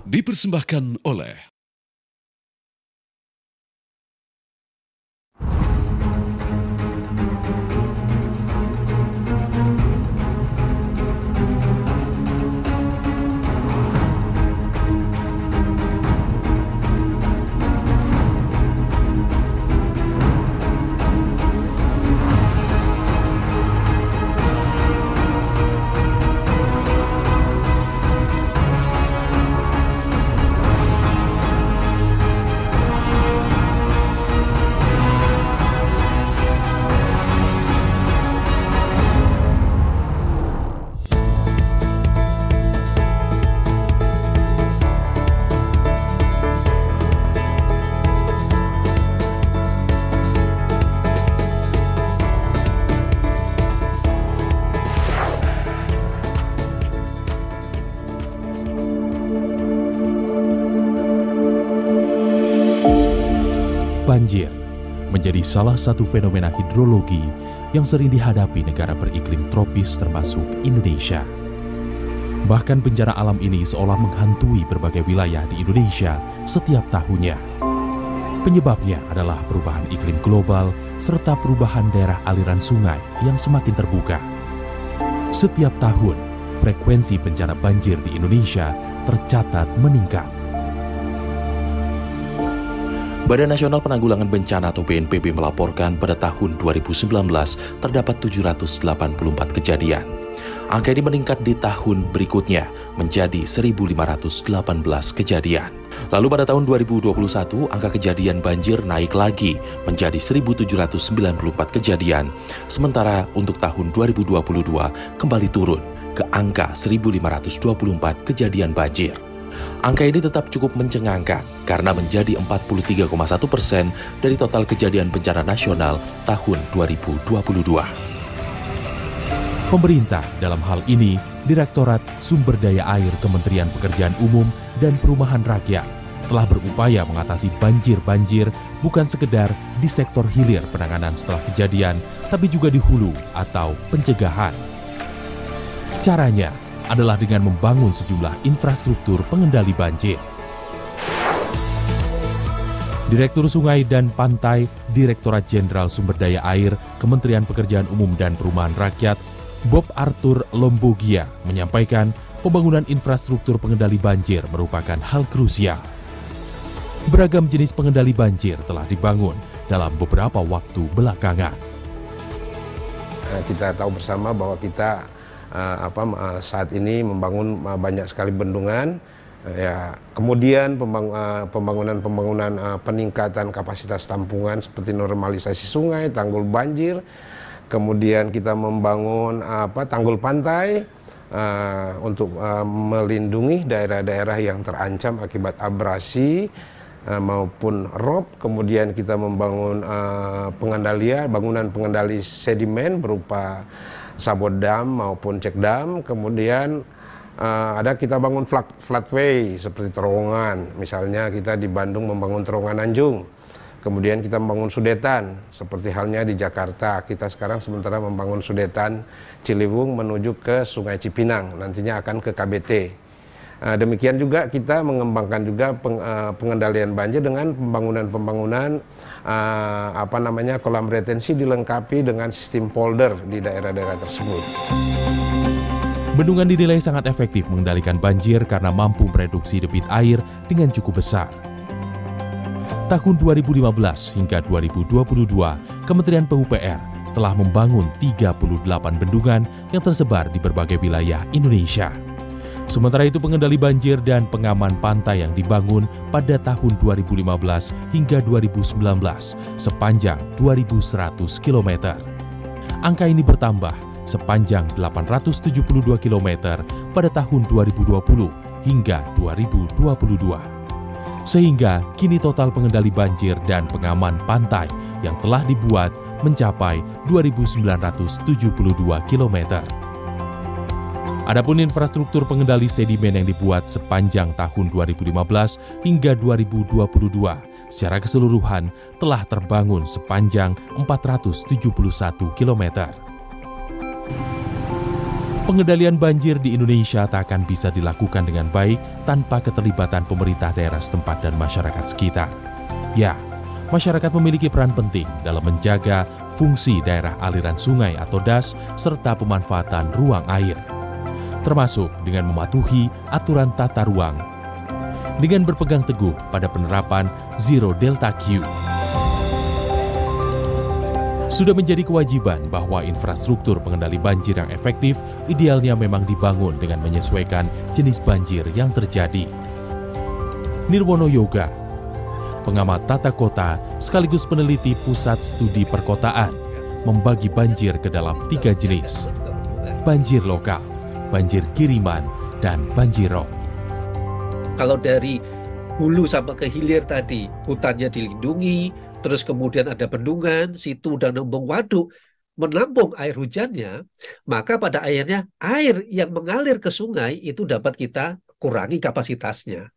Dipersembahkan oleh banjir menjadi salah satu fenomena hidrologi yang sering dihadapi negara beriklim tropis termasuk Indonesia. Bahkan bencana alam ini seolah menghantui berbagai wilayah di Indonesia setiap tahunnya. Penyebabnya adalah perubahan iklim global serta perubahan daerah aliran sungai yang semakin terbuka. Setiap tahun, frekuensi bencana banjir di Indonesia tercatat meningkat. Badan Nasional Penanggulangan Bencana atau BNPB melaporkan pada tahun 2019 terdapat 784 kejadian. Angka ini meningkat di tahun berikutnya menjadi 1.518 kejadian. Lalu pada tahun 2021, angka kejadian banjir naik lagi menjadi 1.794 kejadian, sementara untuk tahun 2022 kembali turun ke angka 1.524 kejadian banjir. Angka ini tetap cukup mencengangkan karena menjadi 43,1% dari total kejadian bencana nasional tahun 2022. Pemerintah dalam hal ini, Direktorat Sumber Daya Air Kementerian Pekerjaan Umum dan Perumahan Rakyat telah berupaya mengatasi banjir-banjir bukan sekedar di sektor hilir penanganan setelah kejadian, tapi juga di hulu atau pencegahan. Caranya adalah dengan membangun sejumlah infrastruktur pengendali banjir. Direktur Sungai dan Pantai, Direktorat Jenderal Sumber Daya Air, Kementerian Pekerjaan Umum dan Perumahan Rakyat, Bob Arthur Lombogia, menyampaikan pembangunan infrastruktur pengendali banjir merupakan hal krusial. Beragam jenis pengendali banjir telah dibangun dalam beberapa waktu belakangan. Kita tahu bersama bahwa kita saat ini membangun banyak sekali bendungan, kemudian pembangunan peningkatan kapasitas tampungan seperti normalisasi sungai, tanggul banjir, kemudian kita membangun tanggul pantai untuk melindungi daerah-daerah yang terancam akibat abrasi maupun rob, kemudian kita membangun bangunan pengendali sedimen berupa sabodam maupun cekdam, kemudian kita bangun flatway seperti terowongan, misalnya kita di Bandung membangun terowongan Anjung, kemudian kita membangun sudetan, seperti halnya di Jakarta, kita sekarang sementara membangun sudetan Ciliwung menuju ke Sungai Cipinang, nantinya akan ke KBT. Demikian juga kita mengembangkan juga pengendalian banjir dengan pembangunan kolam retensi dilengkapi dengan sistem polder di daerah-daerah tersebut. Bendungan dinilai sangat efektif mengendalikan banjir karena mampu mereduksi debit air dengan cukup besar. Tahun 2015 hingga 2022, Kementerian PUPR telah membangun 38 bendungan yang tersebar di berbagai wilayah Indonesia. Sementara itu pengendali banjir dan pengaman pantai yang dibangun pada tahun 2015 hingga 2019 sepanjang 2.100 km. Angka ini bertambah sepanjang 872 km pada tahun 2020 hingga 2022. Sehingga kini total pengendali banjir dan pengaman pantai yang telah dibuat mencapai 2.972 km. Adapun infrastruktur pengendali sedimen yang dibuat sepanjang tahun 2015 hingga 2022 secara keseluruhan telah terbangun sepanjang 471 km. Pengendalian banjir di Indonesia tak akan bisa dilakukan dengan baik tanpa keterlibatan pemerintah daerah setempat dan masyarakat sekitar. Ya, masyarakat memiliki peran penting dalam menjaga fungsi daerah aliran sungai atau DAS serta pemanfaatan ruang air, termasuk dengan mematuhi aturan tata ruang dengan berpegang teguh pada penerapan Zero Delta Q. Sudah menjadi kewajiban bahwa infrastruktur pengendali banjir yang efektif idealnya memang dibangun dengan menyesuaikan jenis banjir yang terjadi. Nirwono Yoga, pengamat tata kota sekaligus peneliti Pusat Studi Perkotaan, membagi banjir ke dalam 3 jenis: banjir lokal, banjir kiriman, dan banjir rob. Kalau dari hulu sampai ke hilir tadi, hutannya dilindungi, terus kemudian ada bendungan, situ dan embung waduk menampung air hujannya, maka pada akhirnya air yang mengalir ke sungai itu dapat kita kurangi kapasitasnya.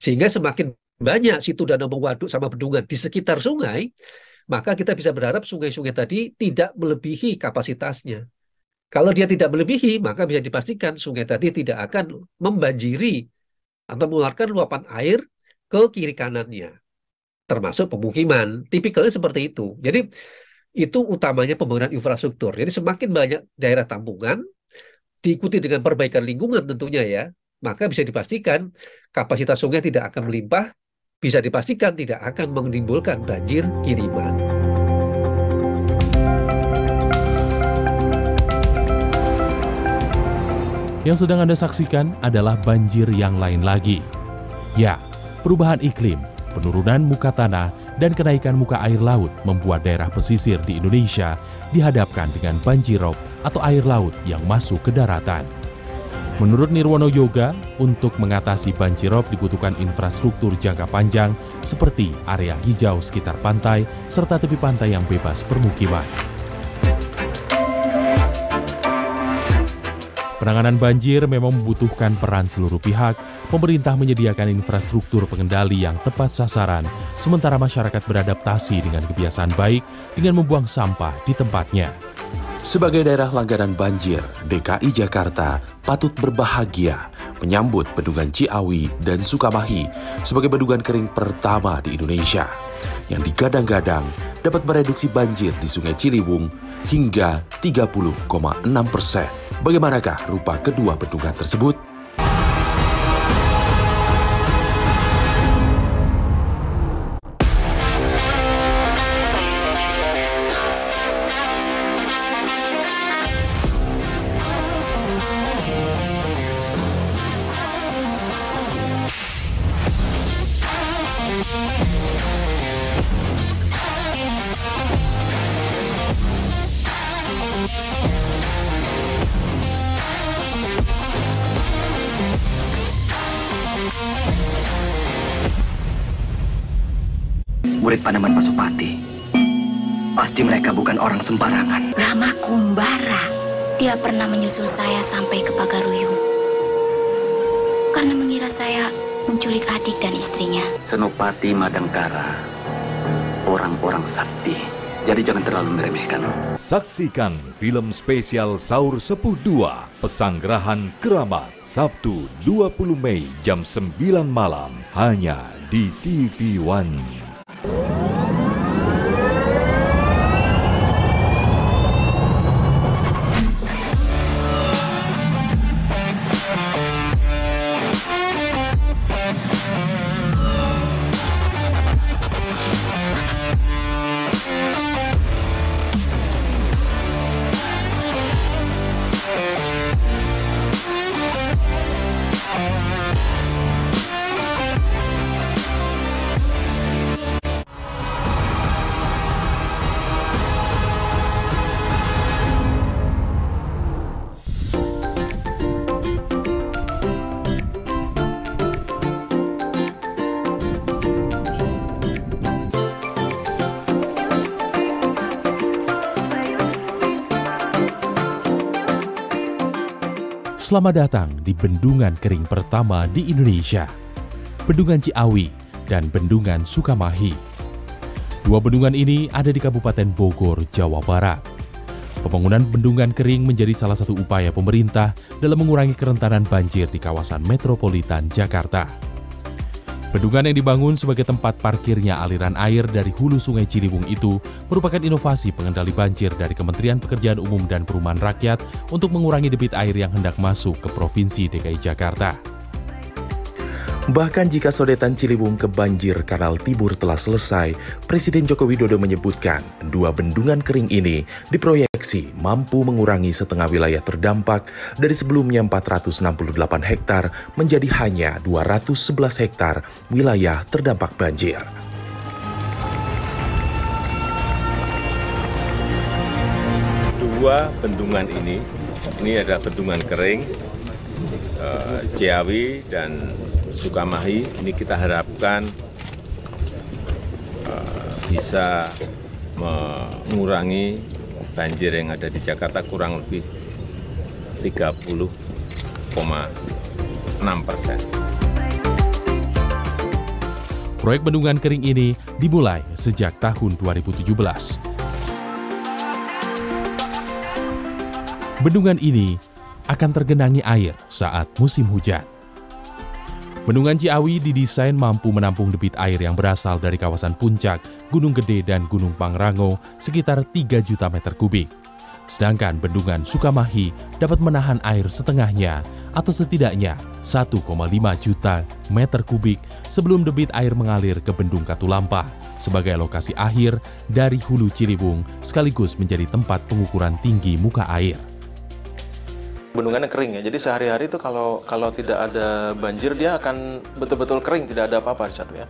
Sehingga semakin banyak situ dan embung waduk sama bendungan di sekitar sungai, maka kita bisa berharap sungai-sungai tadi tidak melebihi kapasitasnya. Kalau dia tidak melebihi, maka bisa dipastikan sungai tadi tidak akan membanjiri atau mengeluarkan luapan air ke kiri kanannya, termasuk pemukiman. Tipikalnya seperti itu. Jadi itu utamanya pembangunan infrastruktur. Jadi semakin banyak daerah tampungan, diikuti dengan perbaikan lingkungan tentunya ya, maka bisa dipastikan kapasitas sungai tidak akan melimpah, bisa dipastikan tidak akan menimbulkan banjir kiriman. Yang sedang Anda saksikan adalah banjir yang lain lagi. Ya, perubahan iklim, penurunan muka tanah, dan kenaikan muka air laut membuat daerah pesisir di Indonesia dihadapkan dengan banjir rob atau air laut yang masuk ke daratan. Menurut Nirwono Yoga, untuk mengatasi banjir rob dibutuhkan infrastruktur jangka panjang seperti area hijau sekitar pantai serta tepi pantai yang bebas permukiman. Penanganan banjir memang membutuhkan peran seluruh pihak. Pemerintah menyediakan infrastruktur pengendali yang tepat sasaran, sementara masyarakat beradaptasi dengan kebiasaan baik dengan membuang sampah di tempatnya. Sebagai daerah langganan banjir, DKI Jakarta patut berbahagia menyambut Bendungan Ciawi dan Sukamahi sebagai bendungan kering pertama di Indonesia yang digadang-gadang dapat mereduksi banjir di Sungai Ciliwung hingga 30,6%. Bagaimanakah rupa kedua bendungan tersebut? Murid Panemon Pasupati. Pasti mereka bukan orang sembarangan. Rama Kumbara. Dia pernah menyusul saya sampai ke Pagaruyung karena mengira saya menculik adik dan istrinya. Senopati Madangkara. Orang-orang sakti. Jadi jangan terlalu meremehkan. Saksikan film spesial Sahur Sepuh 2, Pesanggerahan Keramat, Sabtu 20 Mei jam 9 malam, hanya di TV One. Selamat datang di bendungan kering pertama di Indonesia, Bendungan Ciawi dan Bendungan Sukamahi. Dua bendungan ini ada di Kabupaten Bogor, Jawa Barat. Pembangunan bendungan kering menjadi salah satu upaya pemerintah dalam mengurangi kerentanan banjir di kawasan metropolitan Jakarta. Bendungan yang dibangun sebagai tempat parkirnya aliran air dari hulu Sungai Ciliwung itu merupakan inovasi pengendali banjir dari Kementerian Pekerjaan Umum dan Perumahan Rakyat untuk mengurangi debit air yang hendak masuk ke Provinsi DKI Jakarta. Bahkan jika sodetan Ciliwung ke banjir Kanal Timur telah selesai, Presiden Joko Widodo menyebutkan 2 bendungan kering ini diproyeksi mampu mengurangi setengah wilayah terdampak dari sebelumnya 468 hektar menjadi hanya 211 hektar wilayah terdampak banjir. Dua bendungan ini adalah bendungan kering, Ciawi dan Sukamahi. Ini kita harapkan bisa mengurangi banjir yang ada di Jakarta kurang lebih 30,6%. Proyek bendungan kering ini dimulai sejak tahun 2017. Bendungan ini akan tergenangi air saat musim hujan. Bendungan Ciawi didesain mampu menampung debit air yang berasal dari kawasan Puncak, Gunung Gede, dan Gunung Pangrango sekitar 3 juta meter kubik. Sedangkan bendungan Sukamahi dapat menahan air setengahnya atau setidaknya 1,5 juta meter kubik sebelum debit air mengalir ke Bendung Katulampa sebagai lokasi akhir dari hulu Ciliwung sekaligus menjadi tempat pengukuran tinggi muka air. Bendungannya kering ya, jadi sehari-hari itu kalau tidak ada banjir dia akan betul-betul kering, tidak ada apa-apa di situ ya.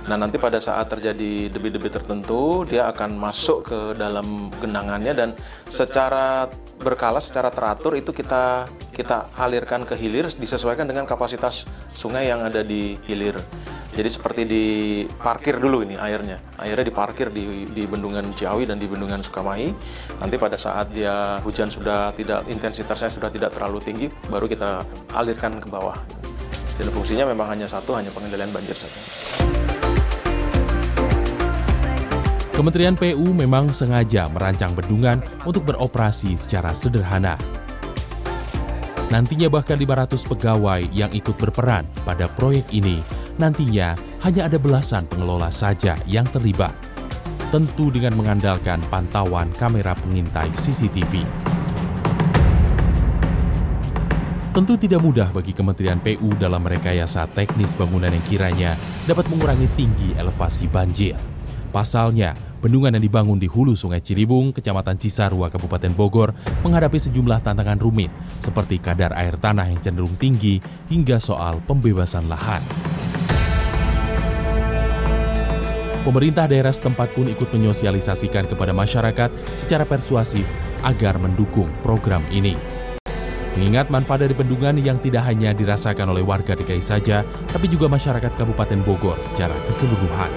Nah nanti pada saat terjadi debit-debit tertentu dia akan masuk ke dalam genangannya dan secara berkala, secara teratur itu kita alirkan ke hilir disesuaikan dengan kapasitas sungai yang ada di hilir. Jadi seperti diparkir dulu ini airnya diparkir di Bendungan Ciawi dan di Bendungan Sukamahi. Nanti pada saat dia hujan intensitasnya sudah tidak terlalu tinggi, baru kita alirkan ke bawah. Dan fungsinya memang hanya pengendalian banjir saja. Kementerian PU memang sengaja merancang bendungan untuk beroperasi secara sederhana. Nantinya bahkan 500 pegawai yang ikut berperan pada proyek ini nantinya hanya ada belasan pengelola saja yang terlibat. Tentu dengan mengandalkan pantauan kamera pengintai CCTV. Tentu tidak mudah bagi Kementerian PU dalam merekayasa teknis bangunan yang kiranya dapat mengurangi tinggi elevasi banjir. Pasalnya, bendungan yang dibangun di hulu Sungai Ciliwung, Kecamatan Cisarua, Kabupaten Bogor, menghadapi sejumlah tantangan rumit, seperti kadar air tanah yang cenderung tinggi hingga soal pembebasan lahan. Pemerintah daerah setempat pun ikut menyosialisasikan kepada masyarakat secara persuasif agar mendukung program ini. Mengingat manfaat dari bendungan yang tidak hanya dirasakan oleh warga DKI saja, tapi juga masyarakat Kabupaten Bogor secara keseluruhan.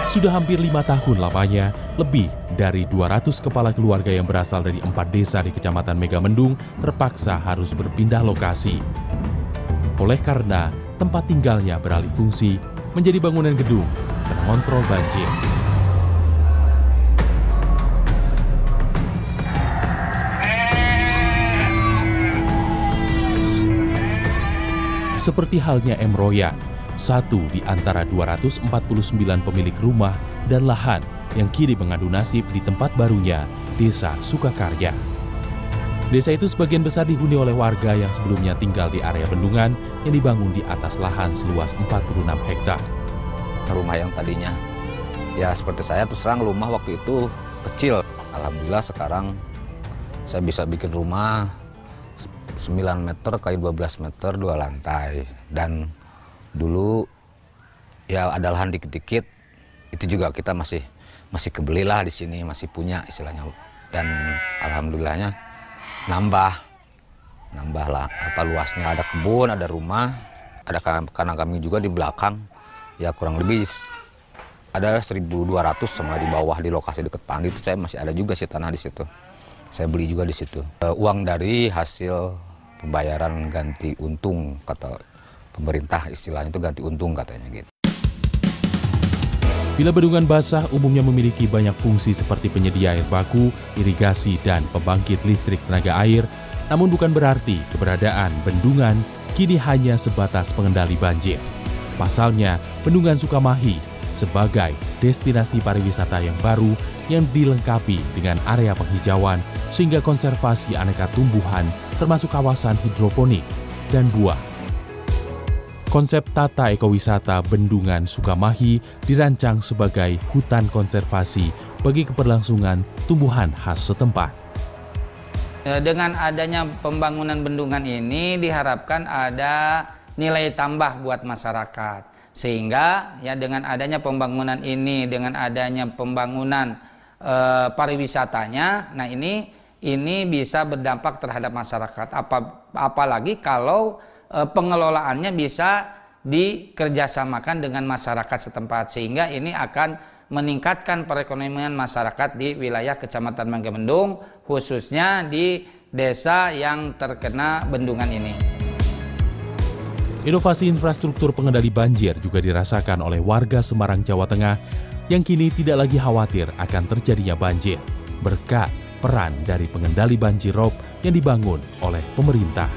Sudah hampir 5 tahun lamanya, lebih dari 200 kepala keluarga yang berasal dari 4 desa di Kecamatan Megamendung terpaksa harus berpindah lokasi. Oleh karena tempat tinggalnya beralih fungsi menjadi bangunan gedung pengontrol banjir. Seperti halnya M. Royan, satu di antara 249 pemilik rumah dan lahan yang kini mengadu nasib di tempat barunya, Desa Sukakarya. Desa itu sebagian besar dihuni oleh warga yang sebelumnya tinggal di area bendungan yang dibangun di atas lahan seluas 46 hektar. Rumah yang tadinya, ya seperti saya terus terang rumah waktu itu kecil. Alhamdulillah sekarang saya bisa bikin rumah 9 meter kali 12 meter 2 lantai. Dan dulu ya ada lahan dikit-dikit, itu juga kita masih kebelilah di sini, masih punya istilahnya. Dan alhamdulillahnya nambah lah luasnya, ada kebun, ada rumah, ada kandang kambing juga di belakang. Ya kurang lebih ada 1.200 sama di bawah di lokasi dekat Pandi itu saya masih ada juga sih tanah di situ. Saya beli juga di situ. Uang dari hasil pembayaran ganti untung, kata pemerintah istilahnya itu ganti untung katanya gitu. Bila bendungan basah umumnya memiliki banyak fungsi seperti penyedia air baku, irigasi, dan pembangkit listrik tenaga air, namun bukan berarti keberadaan bendungan kini hanya sebatas pengendali banjir. Pasalnya, Bendungan Sukamahi sebagai destinasi pariwisata yang baru yang dilengkapi dengan area penghijauan sehingga konservasi aneka tumbuhan termasuk kawasan hidroponik dan buah. Konsep tata ekowisata Bendungan Sukamahi dirancang sebagai hutan konservasi bagi keberlangsungan tumbuhan khas setempat. Dengan adanya pembangunan bendungan ini diharapkan ada nilai tambah buat masyarakat. Sehingga ya dengan adanya pembangunan ini, dengan adanya pembangunan pariwisatanya, nah ini bisa berdampak terhadap masyarakat. Apalagi kalau pengelolaannya bisa dikerjasamakan dengan masyarakat setempat, sehingga ini akan meningkatkan perekonomian masyarakat di wilayah Kecamatan Megamendung, khususnya di desa yang terkena bendungan ini. Inovasi infrastruktur pengendali banjir juga dirasakan oleh warga Semarang, Jawa Tengah yang kini tidak lagi khawatir akan terjadinya banjir berkat peran dari pengendali banjir rob yang dibangun oleh pemerintah.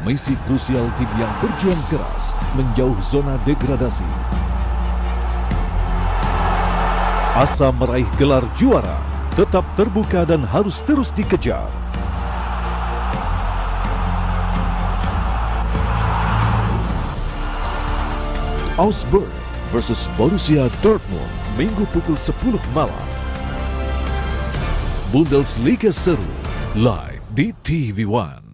Misi krusial tim yang berjuang keras menjauh zona degradasi. Asa meraih gelar juara tetap terbuka dan harus terus dikejar. Augsburg versus Borussia Dortmund, Minggu pukul 10 malam. Bundesliga seru, live di TV One.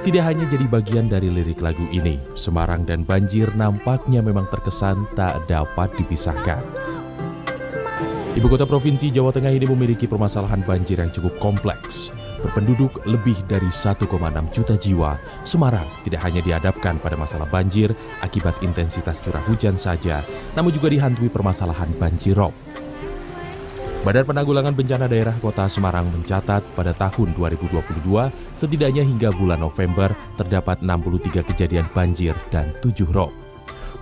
Tidak hanya jadi bagian dari lirik lagu ini, Semarang dan banjir nampaknya memang terkesan tak dapat dipisahkan. Ibu kota provinsi Jawa Tengah ini memiliki permasalahan banjir yang cukup kompleks. Berpenduduk lebih dari 1,6 juta jiwa, Semarang tidak hanya dihadapkan pada masalah banjir akibat intensitas curah hujan saja, namun juga dihantui permasalahan banjir rob. Badan Penanggulangan Bencana Daerah Kota Semarang mencatat pada tahun 2022, setidaknya hingga bulan November terdapat 63 kejadian banjir dan 7 rob.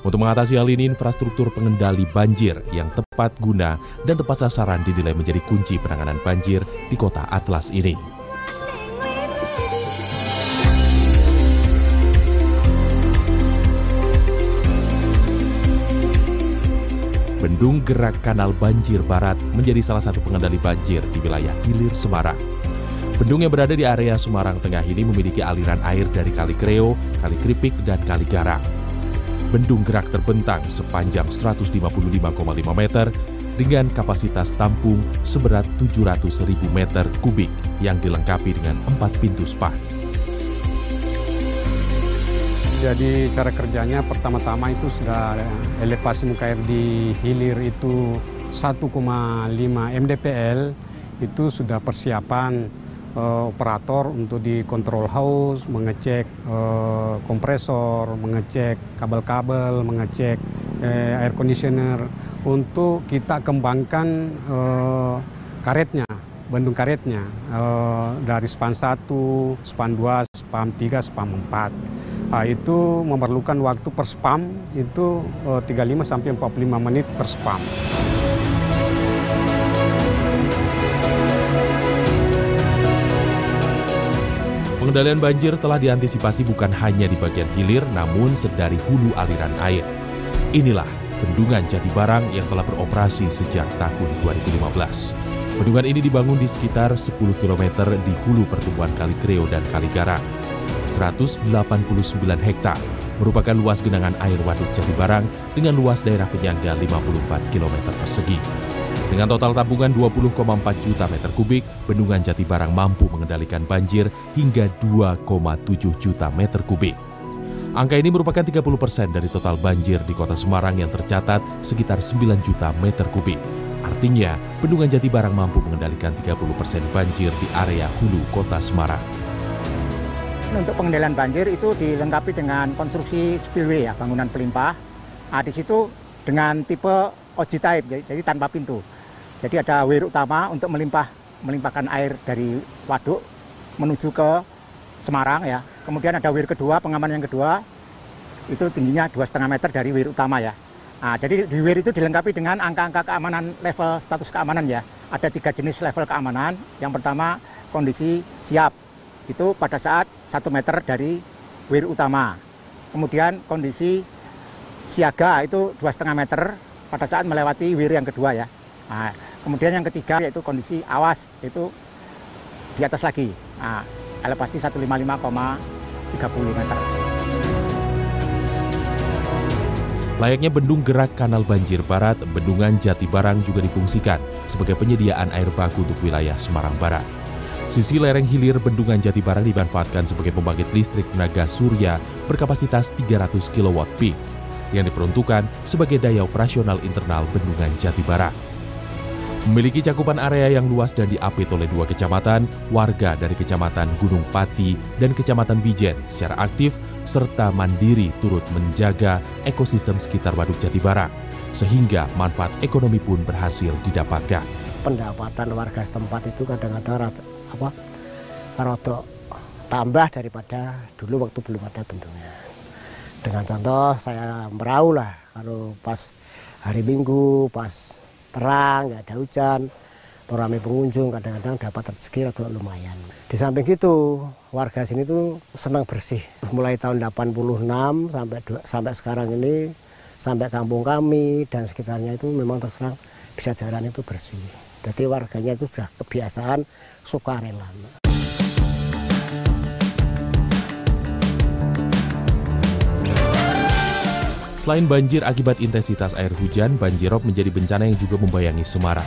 Untuk mengatasi hal ini, infrastruktur pengendali banjir yang tepat guna dan tepat sasaran dinilai menjadi kunci penanganan banjir di Kota Atlas ini. Bendung Gerak Kanal Banjir Barat menjadi salah satu pengendali banjir di wilayah hilir Semarang. Bendung yang berada di area Semarang Tengah ini memiliki aliran air dari Kali Kreo, Kali Kripik, dan Kali Garang. Bendung Gerak terbentang sepanjang 155,5 meter dengan kapasitas tampung seberat 700.000 meter kubik yang dilengkapi dengan 4 pintu spa. Jadi cara kerjanya pertama-tama itu sudah elevasi muka air di hilir itu 1,5 mdpl, itu sudah persiapan operator untuk di control house, mengecek kompresor, mengecek kabel-kabel, mengecek air conditioner untuk kita kembangkan karetnya, bendung karetnya dari span 1, span 2, span 3, span 4. Itu memerlukan waktu per spam itu 35 sampai 45 menit per spam. Pengendalian banjir telah diantisipasi bukan hanya di bagian hilir, namun sedari hulu aliran air. Inilah Bendungan Jatibarang yang telah beroperasi sejak tahun 2015. Bendungan ini dibangun di sekitar 10 km di hulu pertumbuhan Kali Kreo dan Kali Garang. 189 hektar merupakan luas genangan air Waduk Jatibarang dengan luas daerah penyangga 54 km persegi. Dengan total tabungan 20,4 juta meter kubik, Bendungan Jatibarang mampu mengendalikan banjir hingga 2,7 juta meter kubik. Angka ini merupakan 30% dari total banjir di Kota Semarang yang tercatat sekitar 9 juta meter kubik. Artinya, Bendungan Jatibarang mampu mengendalikan 30% banjir di area hulu Kota Semarang. Untuk pengendalian banjir itu dilengkapi dengan konstruksi spillway, ya, bangunan pelimpah. Di situ dengan tipe OG type, jadi tanpa pintu. Jadi ada weir utama untuk melimpahkan air dari waduk menuju ke Semarang, ya. Kemudian ada weir kedua, pengamanan yang kedua, itu tingginya 2,5 meter dari weir utama, ya. Jadi di weir itu dilengkapi dengan angka-angka keamanan, level status keamanan, ya. Ada 3 jenis level keamanan. Yang pertama kondisi siap, itu pada saat 1 meter dari weir utama. Kemudian kondisi siaga itu 2,5 meter pada saat melewati weir yang kedua, ya. Kemudian yang ketiga yaitu kondisi awas, itu di atas lagi, elevasi 155,30 meter. Layaknya bendung gerak Kanal Banjir Barat, Bendungan Jatibarang juga difungsikan sebagai penyediaan air baku untuk wilayah Semarang Barat. Sisi lereng hilir Bendungan Jatibarang dimanfaatkan sebagai pembangkit listrik tenaga surya berkapasitas 300 kW peak yang diperuntukkan sebagai daya operasional internal Bendungan Jatibarang. Memiliki cakupan area yang luas dan diapit oleh 2 kecamatan, warga dari Kecamatan Gunung Pati dan Kecamatan Bijen secara aktif serta mandiri turut menjaga ekosistem sekitar Waduk Jatibarang, sehingga manfaat ekonomi pun berhasil didapatkan. Pendapatan warga setempat itu kadang-kadang rada tambah daripada dulu waktu belum ada bendungan. Dengan contoh saya merau lah, kalau pas hari Minggu, pas terang, nggak ada hujan, ramai pengunjung, kadang-kadang dapat rezeki atau lumayan. Di samping itu, warga sini tuh senang bersih. Mulai tahun 86 sampai sekarang ini, sampai kampung kami dan sekitarnya itu memang terus terang bisa jalan itu bersih. Jadi warganya itu sudah kebiasaan sukarela. Selain banjir akibat intensitas air hujan, banjirop menjadi bencana yang juga membayangi Semarang.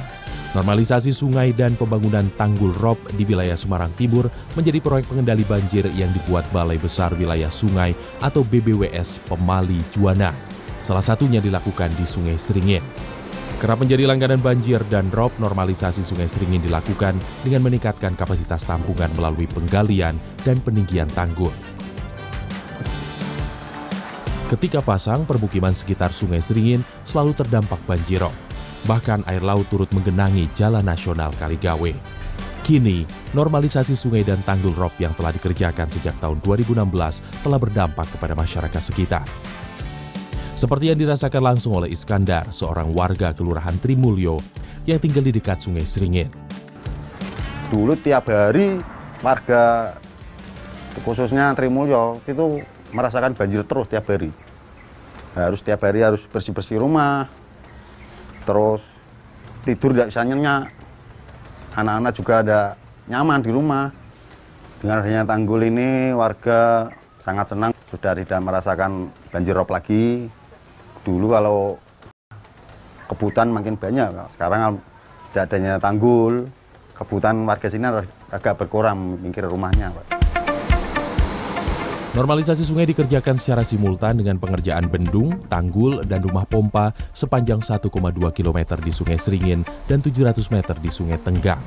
Normalisasi sungai dan pembangunan tanggul rob di wilayah Semarang Timur menjadi proyek pengendali banjir yang dibuat Balai Besar Wilayah Sungai atau BBWS Pemali Juwana. Salah satunya dilakukan di Sungai Seringin. Kerap menjadi langganan banjir dan rob, normalisasi Sungai Seringin dilakukan dengan meningkatkan kapasitas tampungan melalui penggalian dan peninggian tanggul. Ketika pasang, permukiman sekitar Sungai Seringin selalu terdampak banjirop. Bahkan air laut turut menggenangi Jalan Nasional Kaligawe. Kini, normalisasi sungai dan tanggul rob yang telah dikerjakan sejak tahun 2016 telah berdampak kepada masyarakat sekitar. Seperti yang dirasakan langsung oleh Iskandar, seorang warga Kelurahan Trimulyo yang tinggal di dekat Sungai Seringin. Dulu tiap hari warga, khususnya Trimulyo, itu merasakan banjir terus tiap hari. Tiap hari harus bersih-bersih rumah, terus tidur tidak bisa nyenyak. Anak-anak juga ada nyaman di rumah. Dengan adanya tanggul ini, warga sangat senang, sudah tidak merasakan banjir rob lagi. Dulu kalau kebutuhan makin banyak, sekarang tidak adanya tanggul, kebutuhan warga sini agak berkurang mikir rumahnya, Pak. Normalisasi sungai dikerjakan secara simultan dengan pengerjaan bendung, tanggul, dan rumah pompa sepanjang 1,2 km di Sungai Seringin dan 700 meter di Sungai Tenggang.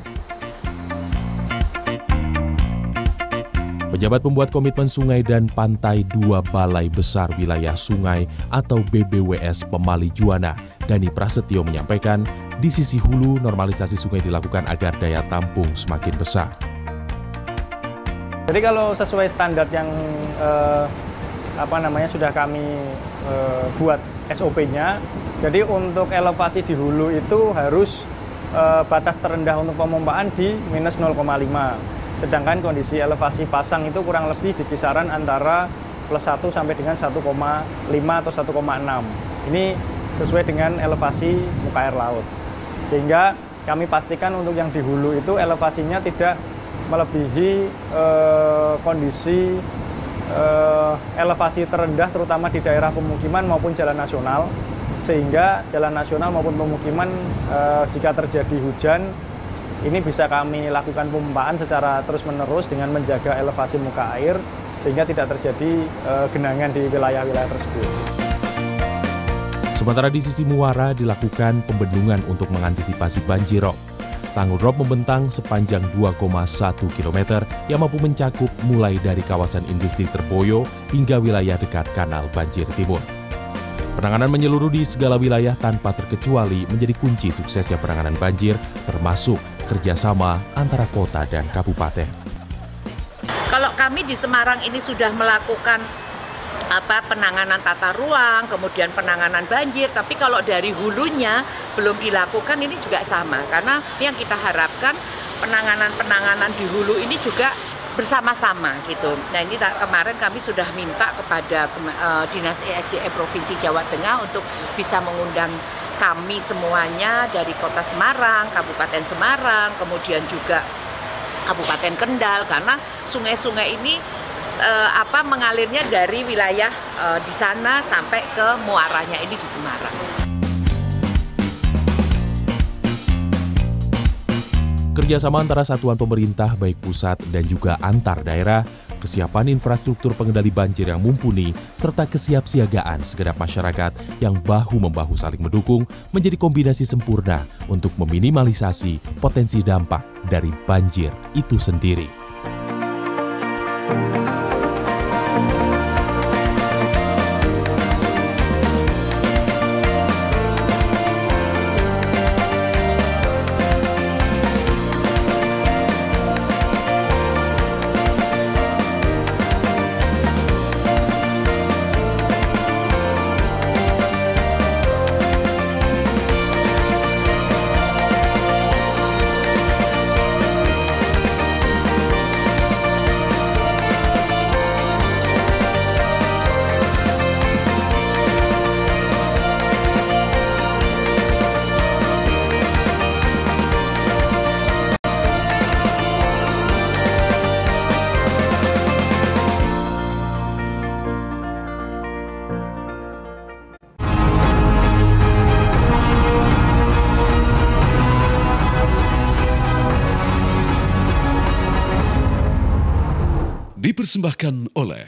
Pejabat pembuat komitmen sungai dan pantai 2 Balai Besar Wilayah Sungai atau BBWS Pemali Juwana, Dani Prasetyo menyampaikan, di sisi hulu normalisasi sungai dilakukan agar daya tampung semakin besar. Jadi kalau sesuai standar yang sudah kami buat SOP-nya, jadi untuk elevasi di hulu itu harus batas terendah untuk pemompaan di minus 0,5. Sedangkan kondisi elevasi pasang itu kurang lebih di kisaran antara +1 sampai dengan 1,5 atau 1,6. Ini sesuai dengan elevasi muka air laut. Sehingga kami pastikan untuk yang di hulu itu elevasinya tidak melebihi kondisi elevasi terendah terutama di daerah pemukiman maupun jalan nasional, sehingga jalan nasional maupun pemukiman jika terjadi hujan ini bisa kami lakukan pemompaan secara terus-menerus dengan menjaga elevasi muka air sehingga tidak terjadi genangan di wilayah-wilayah tersebut. Sementara di sisi muara dilakukan pembendungan untuk mengantisipasi banjir rob. Tanggul rob membentang sepanjang 2,1 km yang mampu mencakup mulai dari kawasan industri Terboyo hingga wilayah dekat Kanal Banjir Timur. Penanganan menyeluruh di segala wilayah tanpa terkecuali menjadi kunci suksesnya penanganan banjir, termasuk kerjasama antara kota dan kabupaten. Kalau kami di Semarang ini sudah melakukan penanganan tata ruang, kemudian penanganan banjir, tapi kalau dari hulunya belum dilakukan ini juga sama, karena yang kita harapkan penanganan di hulu ini juga bersama-sama gitu. Nah ini kemarin kami sudah minta kepada Dinas ESDM Provinsi Jawa Tengah untuk bisa mengundang kami semuanya dari Kota Semarang, Kabupaten Semarang, kemudian juga Kabupaten Kendal, karena sungai-sungai ini mengalirnya dari wilayah di sana sampai ke muaranya ini di Semarang. Kerjasama antara satuan pemerintah baik pusat dan juga antar daerah, kesiapan infrastruktur pengendali banjir yang mumpuni, serta kesiapsiagaan segenap masyarakat yang bahu-membahu saling mendukung menjadi kombinasi sempurna untuk meminimalisasi potensi dampak dari banjir itu sendiri. Dipersembahkan oleh